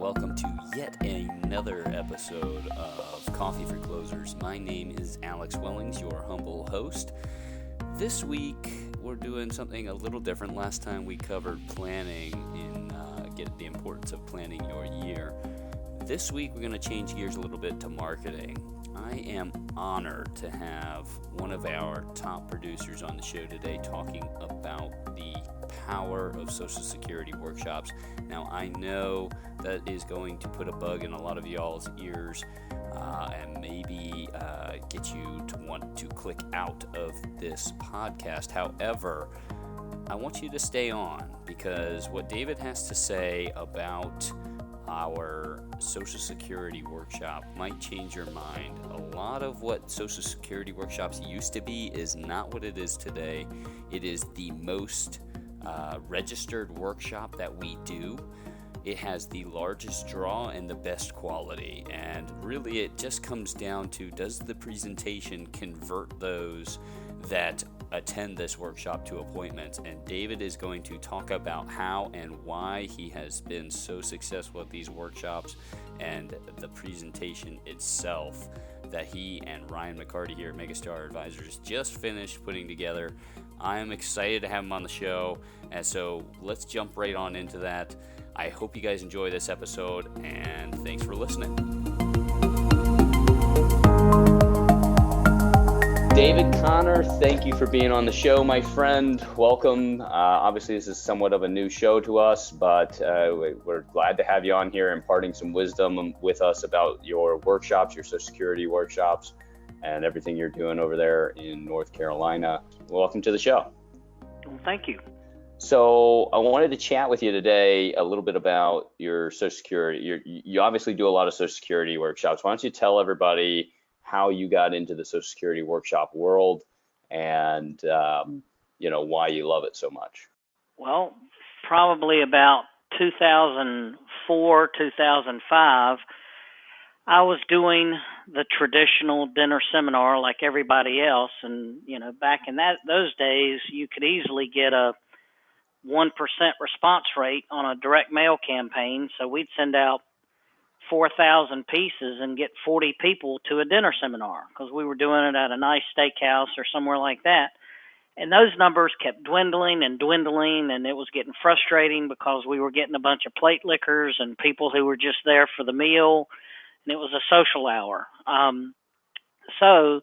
welcome to yet another episode of Coffee for Closers. My name is Alex Wellings, your humble host. This week, we're doing something a little different. Last time we covered planning get the importance of planning your year. This week, we're going to change gears a little bit to marketing. I am honored to have one of our top producers on the show today talking about the power of Social Security workshops. Now, I know that is going to put a bug in a lot of y'all's ears and maybe get you to want to click out of this podcast. However, I want you to stay on because what David has to say about our Social Security workshop might change your mind. A lot of what Social Security workshops used to be is not what it is today. It is the most registered workshop that we do. It has the largest draw and the best quality, and really it just comes down to, does the presentation convert those that attend this workshop to appointments? And David is going to talk about how and why he has been so successful at these workshops and the presentation itself that he and Ryan McCarty here at Megastar Advisors just finished putting together. I am excited to have him on the show, and so let's jump right on into that. I hope you guys enjoy this episode, and thanks for listening. David Conner, thank you for being on the show, my friend. Welcome. Obviously, this is somewhat of a new show to us, but we're glad to have you on here imparting some wisdom with us about your workshops, your Social Security workshops, and everything you're doing over there in North Carolina. Welcome to the show. Well, thank you. So I wanted to chat with you today a little bit about your Social Security. You obviously do a lot of Social Security workshops. Why don't you tell everybody how you got into the Social Security workshop world and, why you love it so much? Well, probably about 2004, 2005, I was doing the traditional dinner seminar like everybody else. And, back in those days, you could easily get a 1% response rate on a direct mail campaign. So we'd send out 4,000 pieces and get 40 people to a dinner seminar because we were doing it at a nice steakhouse or somewhere like that. And those numbers kept dwindling, and it was getting frustrating because we were getting a bunch of plate lickers and people who were just there for the meal, and it was a social hour. So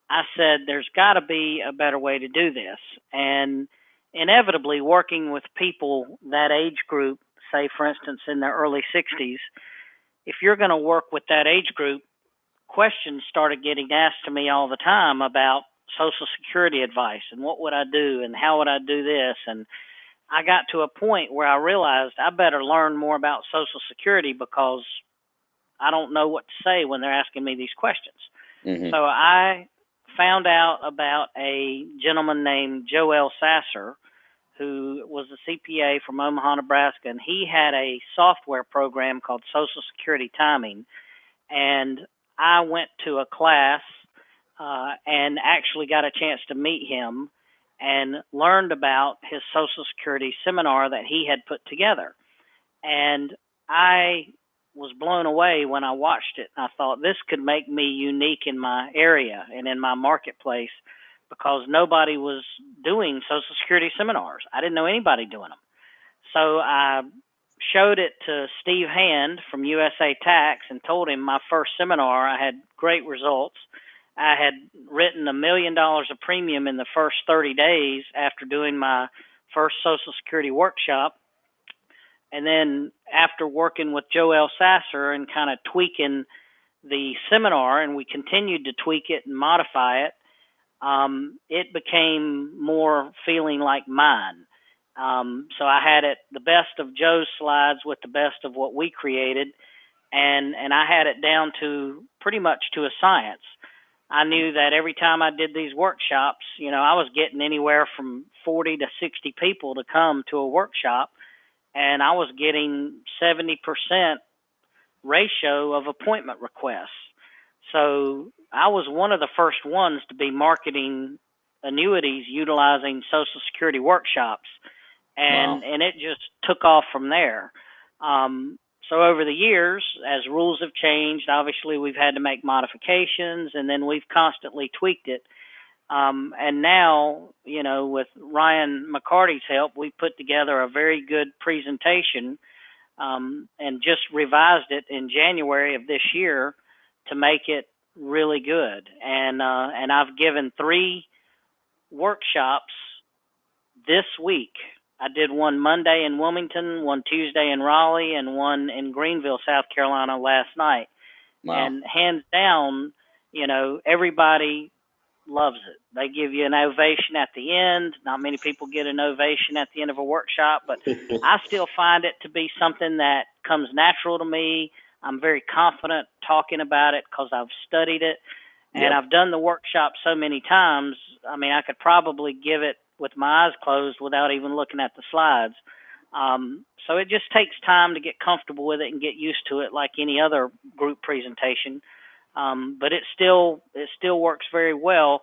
I said, there's got to be a better way to do this. And inevitably, working with people that age group, say, for instance, in their early 60s, if you're going to work with that age group, questions started getting asked to me all the time about Social Security advice and what would I do and how would I do this. And I got to a point where I realized I better learn more about Social Security because I don't know what to say when they're asking me these questions. Mm-hmm. So I found out about a gentleman named Joel Sasser, who was a CPA from Omaha, Nebraska, and he had a software program called Social Security Timing. And I went to a class and actually got a chance to meet him and learned about his Social Security seminar that he had put together. And I was blown away when I watched it. I thought this could make me unique in my area and in my marketplace because nobody was doing Social Security seminars. I didn't know anybody doing them. So I showed it to Steve Hand from USA Tax and told him my first seminar, I had great results. I had written $1 million of premium in the first 30 days after doing my first Social Security workshop. And then after working with Joel Sasser and kind of tweaking the seminar, and we continued to tweak it and modify it, it became more feeling like mine. So I had it the best of Joe's slides with the best of what we created, and I had it down to pretty much to a science. I knew that every time I did these workshops, I was getting anywhere from 40 to 60 people to come to a workshop, and I was getting 70% ratio of appointment requests. So I was one of the first ones to be marketing annuities utilizing Social Security workshops, and it just took off from there. So over the years, as rules have changed, obviously we've had to make modifications, and then we've constantly tweaked it. And now, with Ryan McCarty's help, we put together a very good presentation, and just revised it in January of this year to make it really good. And I've given 3 workshops this week. I did one Monday in Wilmington, one Tuesday in Raleigh, and one in Greenville, South Carolina last night. Wow. And hands down, everybody loves it. They give you an ovation at the end. Not many people get an ovation at the end of a workshop, but I still find it to be something that comes natural to me. I'm very confident talking about it because I've studied it, and Yep. I've done the workshop so many times. I mean, I could probably give it with my eyes closed without even looking at the slides. So it just takes time to get comfortable with it and get used to it like any other group presentation. But it still works very well.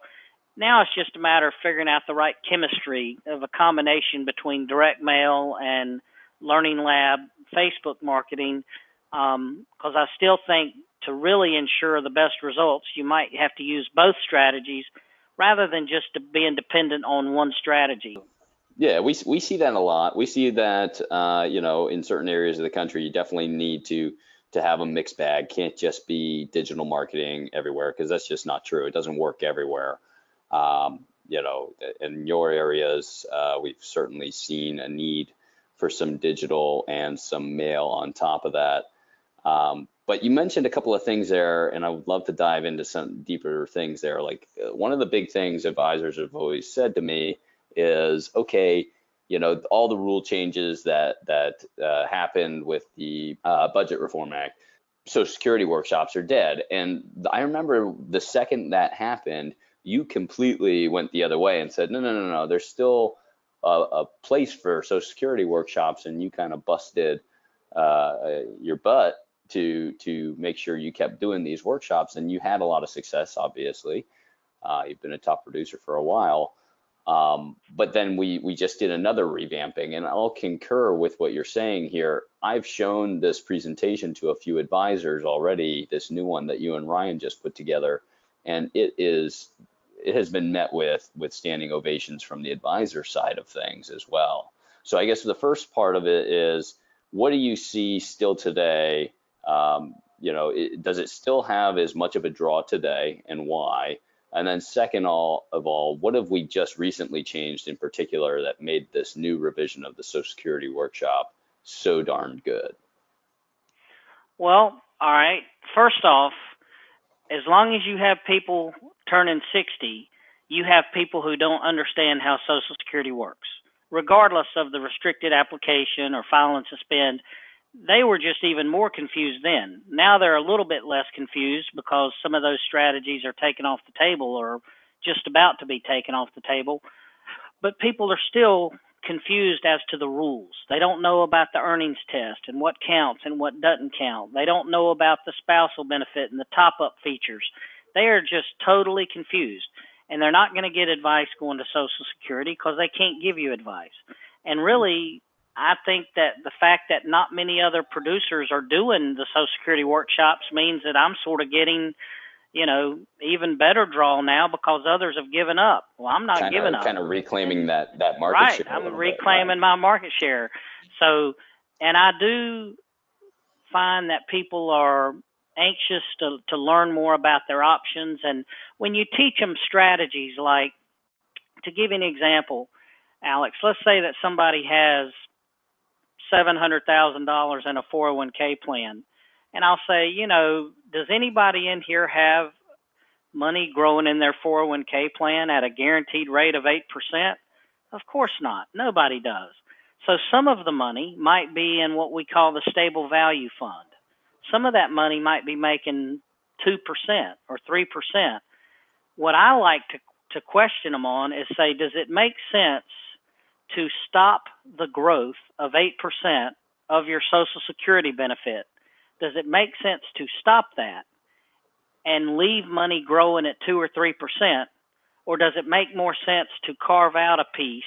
Now it's just a matter of figuring out the right chemistry of a combination between direct mail and Learning Lab Facebook marketing, because I still think to really ensure the best results, you might have to use both strategies rather than just being dependent on one strategy. Yeah, we see that a lot. We see that in certain areas of the country, you definitely need to have a mixed bag. Can't just be digital marketing everywhere, because that's just not true. It doesn't work everywhere. In your areas, we've certainly seen a need for some digital and some mail on top of that. But you mentioned a couple of things there, and I would love to dive into some deeper things there. Like one of the big things advisors have always said to me is, okay, all the rule changes that happened with the Budget Reform Act, Social Security workshops are dead. And I remember the second that happened, you completely went the other way and said, no, there's still a place for Social Security workshops, and you kind of busted your butt to make sure you kept doing these workshops, and you had a lot of success, obviously. You've been a top producer for a while. But then we just did another revamping, and I'll concur with what you're saying here. I've shown this presentation to a few advisors already, this new one that you and Ryan just put together, and it has been met with standing ovations from the advisor side of things as well. So I guess the first part of it is, what do you see still today? Does it still have as much of a draw today, and why? And then second of all, what have we just recently changed in particular that made this new revision of the Social Security workshop so darn good? Well, all right. First off, as long as you have people turning 60, you have people who don't understand how Social Security works, regardless of the restricted application or file and suspend. They were just even more confused then. Now they're a little bit less confused because some of those strategies are taken off the table or just about to be taken off the table. But people are still confused as to the rules. They don't know about the earnings test and what counts and what doesn't count. They don't know about the spousal benefit and the top-up features. They are just totally confused. And they're not going to get advice going to Social Security because they can't give you advice. And really, I think that the fact that not many other producers are doing the Social Security workshops means that I'm sort of getting, even better draw now because others have given up. Well, I'm not giving up. Kind of reclaiming that market right, share. I'm reclaiming my market share. So, and I do find that people are anxious to learn more about their options. And when you teach them strategies, like, to give you an example, Alex, let's say that somebody has $700,000 in a 401k plan. And I'll say, does anybody in here have money growing in their 401k plan at a guaranteed rate of 8%? Of course not. Nobody does. So some of the money might be in what we call the stable value fund. Some of that money might be making 2% or 3%. What I like to question them on is say, does it make sense to stop the growth of 8% of your Social Security benefit? Does it make sense to stop that and leave money growing at 2 or 3%? Or does it make more sense to carve out a piece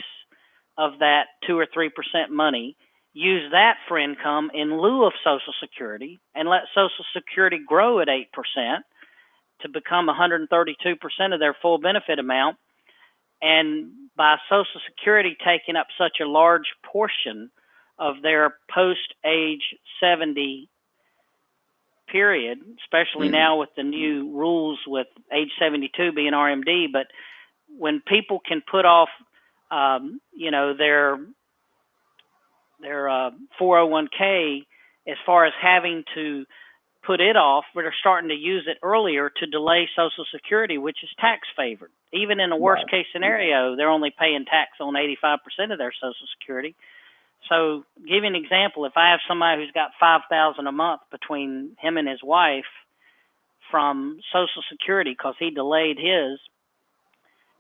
of that 2 or 3% money use that for income in lieu of Social Security, and let Social Security grow at 8% to become 132% of their full benefit amount. And by Social Security taking up such a large portion of their post-age 70 period, especially now with the new rules with age 72 being RMD, but when people can put off, their 401k as far as having to put it off, but are starting to use it earlier to delay Social Security, which is tax favored. Even in a worst case scenario, they're only paying tax on 85% of their Social Security. So, give you an example. If I have somebody who's got $5,000 a month between him and his wife from Social Security because he delayed his,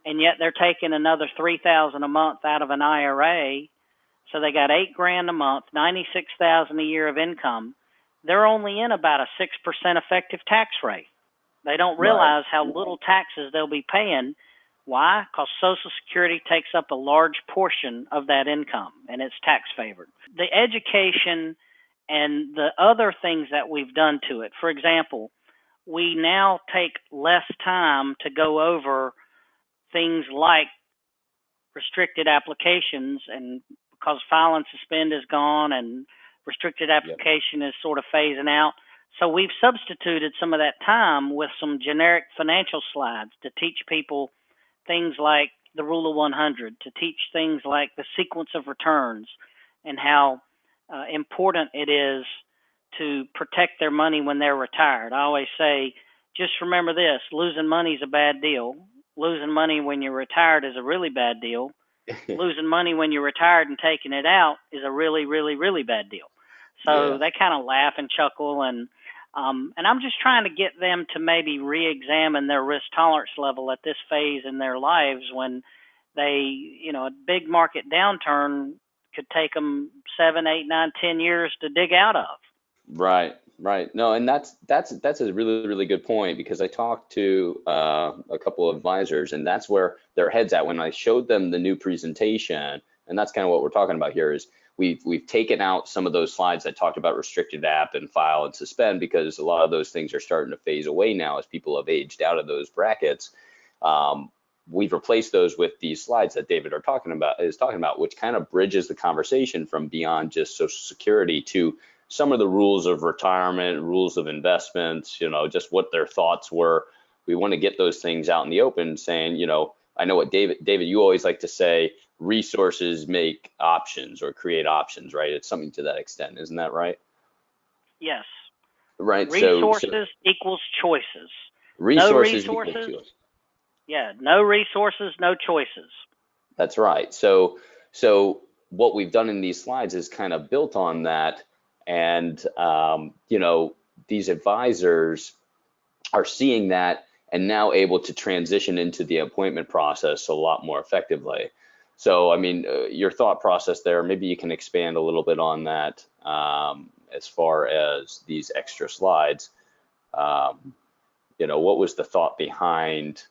and yet they're taking another $3,000 a month out of an IRA, so they got $8,000 a month, $96,000 a year of income. They're only in about a 6% effective tax rate. They don't realize how little taxes they'll be paying. Why? Because Social Security takes up a large portion of that income, and it's tax favored. The education and the other things that we've done to it, for example, we now take less time to go over things like restricted applications, and because file and suspend is gone and restricted application is sort of phasing out. So we've substituted some of that time with some generic financial slides to teach people things like the rule of 100, to teach things like the sequence of returns and how important it is to protect their money when they're retired. I always say, just remember this, losing money is a bad deal. Losing money when you're retired is a really bad deal. Losing money when you're retired and taking it out is a really, really, really bad deal. So they kind of laugh and chuckle, and I'm just trying to get them to maybe re-examine their risk tolerance level at this phase in their lives when they, a big market downturn could take them 7, 8, 9, 10 years to dig out of. Right. No, and that's a really, really good point, because I talked to a couple of advisors, and that's where their head's at when I showed them the new presentation. And that's kind of what we're talking about here is we've taken out some of those slides that talked about restricted app and file and suspend, because a lot of those things are starting to phase away now as people have aged out of those brackets. We've replaced those with these slides that David is talking about, which kind of bridges the conversation from beyond just Social Security to some of the rules of retirement, rules of investments, just what their thoughts were. We want to get those things out in the open, saying, I know what David, you always like to say, resources make options or create options, right? It's something to that extent. Isn't that right? Yes. Right. Resources equals choices. Resources no equals choices. Yeah. No resources, no choices. That's right. So what we've done in these slides is kind of built on that. And, these advisors are seeing that and now able to transition into the appointment process a lot more effectively. So, your thought process there, maybe you can expand a little bit on that as far as these extra slides. What was the thought behind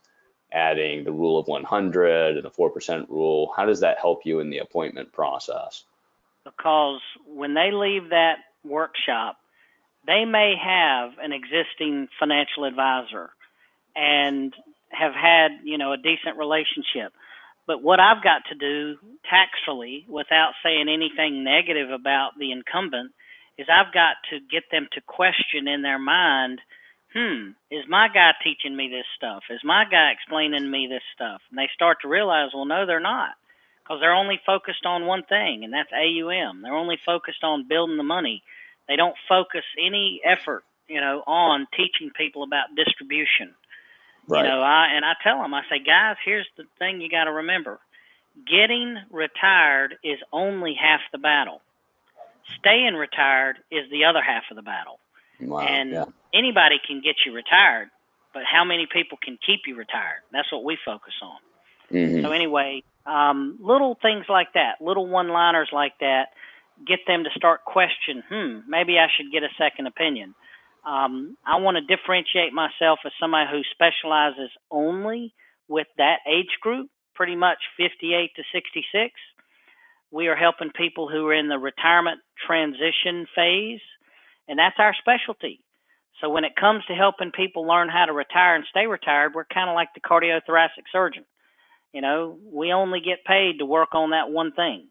adding the rule of 100 and the 4% rule? How does that help you in the appointment process? Because when they leave that workshop, they may have an existing financial advisor and have had, a decent relationship. But what I've got to do tactfully, without saying anything negative about the incumbent, is I've got to get them to question in their mind, is my guy teaching me this stuff? Is my guy explaining to me this stuff? And they start to realize, well, no, they're not. Because they're only focused on one thing, and that's AUM. They're only focused on building the money. They don't focus any effort, on teaching people about distribution. Right. I tell them, I say, guys, here's the thing you got to remember. Getting retired is only half the battle. Staying retired is the other half of the battle. Wow. And anybody can get you retired, but how many people can keep you retired? That's what we focus on. Mm-hmm. So anyway, little things like that, little one-liners like that, get them to start questioning, maybe I should get a second opinion. I want to differentiate myself as somebody who specializes only with that age group, pretty much 58 to 66. we are helping people who are in the retirement transition phase, and that's our specialty. So when it comes to helping people learn how to retire and stay retired, we're kind of like the cardiothoracic surgeon. We only get paid to work on that one thing.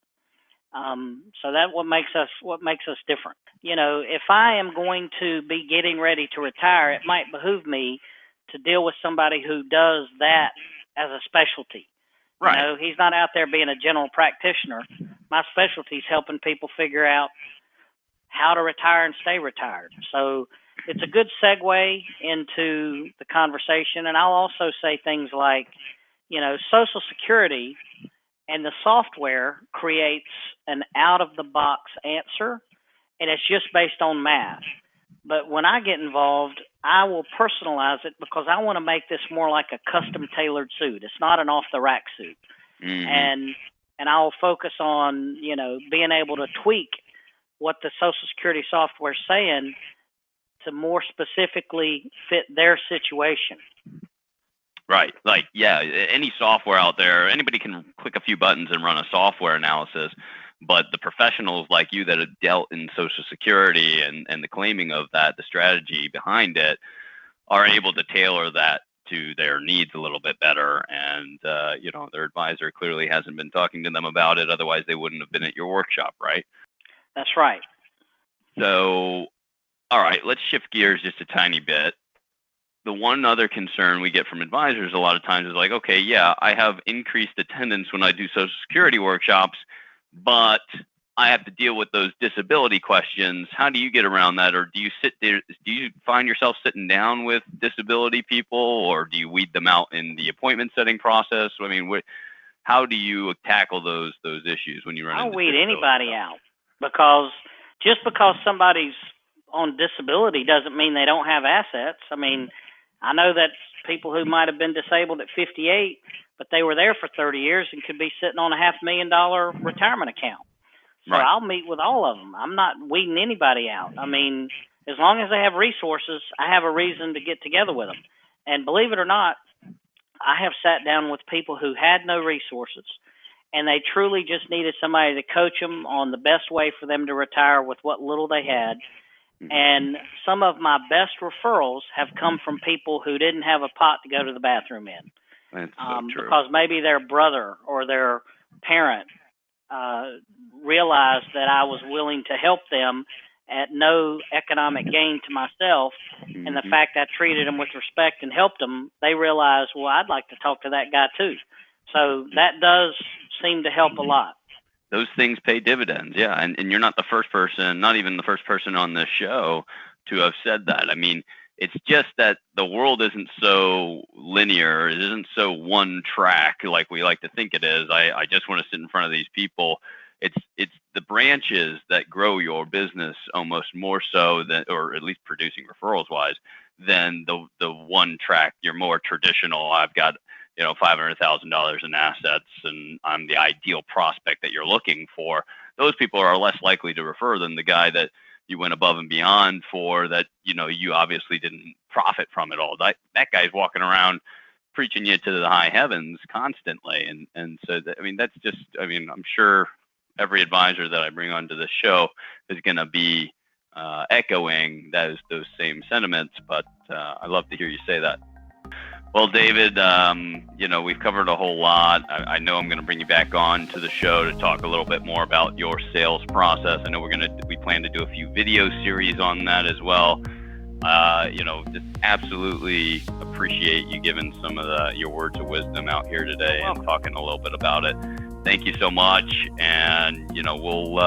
So that's what makes us different. If I am going to be getting ready to retire, it might behoove me to deal with somebody who does that as a specialty. Right. He's not out there being a general practitioner. My specialty is helping people figure out how to retire and stay retired. So it's a good segue into the conversation. And I'll also say things like, Social Security and the software creates an out-of-the-box answer, and it's just based on math. But when I get involved, I will personalize it because I want to make this more like a custom-tailored suit. It's not an off-the-rack suit. Mm-hmm. And I'll focus on, being able to tweak what the Social Security software is saying to more specifically fit their situation. Right. Any software out there, anybody can click a few buttons and run a software analysis, but the professionals like you that have dealt in Social Security and the claiming of that, the strategy behind it, are able to tailor that to their needs a little bit better. And, their advisor clearly hasn't been talking to them about it. Otherwise, they wouldn't have been at your workshop, right? That's right. So, all right, let's shift gears just a tiny bit. The one other concern we get from advisors a lot of times is like, okay, yeah, I have increased attendance when I do Social Security workshops, but I have to deal with those disability questions. How do you get around that? Or do you sit there? Do you find yourself sitting down with disability people, or do you weed them out in the appointment setting process? I mean, how do you tackle those issues when you run into disability? I'll weed anybody out, because just because somebody's on disability doesn't mean they don't have assets. I mean, I know that people who might have been disabled at 58, but they were there for 30 years and could be sitting on a $500,000 retirement account. So right. I'll meet with all of them. I'm not weeding anybody out. I mean, as long as they have resources, I have a reason to get together with them. And believe it or not, I have sat down with people who had no resources, and they truly just needed somebody to coach them on the best way for them to retire with what little they had. And some of my best referrals have come from people who didn't have a pot to go to the bathroom in. That's so true. Because maybe their brother or their parent realized that I was willing to help them at no economic gain to myself. And the fact I treated them with respect and helped them, they realized, well, I'd like to talk to that guy too. So that does seem to help a lot. Those things pay dividends, yeah. And you're not the first person, not even the first person on this show to have said that. I mean, it's just that the world isn't so linear. It isn't so one track like we like to think it is. I just want to sit in front of these people. It's the branches that grow your business almost more so than, or at least producing referrals wise, than the one track. You're more traditional. I've got $500,000 in assets, and I'm the ideal prospect that you're looking for. Those people are less likely to refer than the guy that you went above and beyond for, that you obviously didn't profit from it all. That guy's walking around preaching you to the high heavens constantly, and so that's just, I'm sure every advisor that I bring onto this show is going to be echoing those same sentiments. But I love to hear you say that. Well, David, we've covered a whole lot. I know I'm going to bring you back on to the show to talk a little bit more about your sales process. I know we plan to do a few video series on that as well. Just absolutely appreciate you giving some of your words of wisdom out here today and talking a little bit about it. Thank you so much, and we'll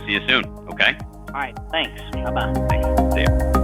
see you soon. Okay. All right. Thanks. Bye-bye. Thanks. See you.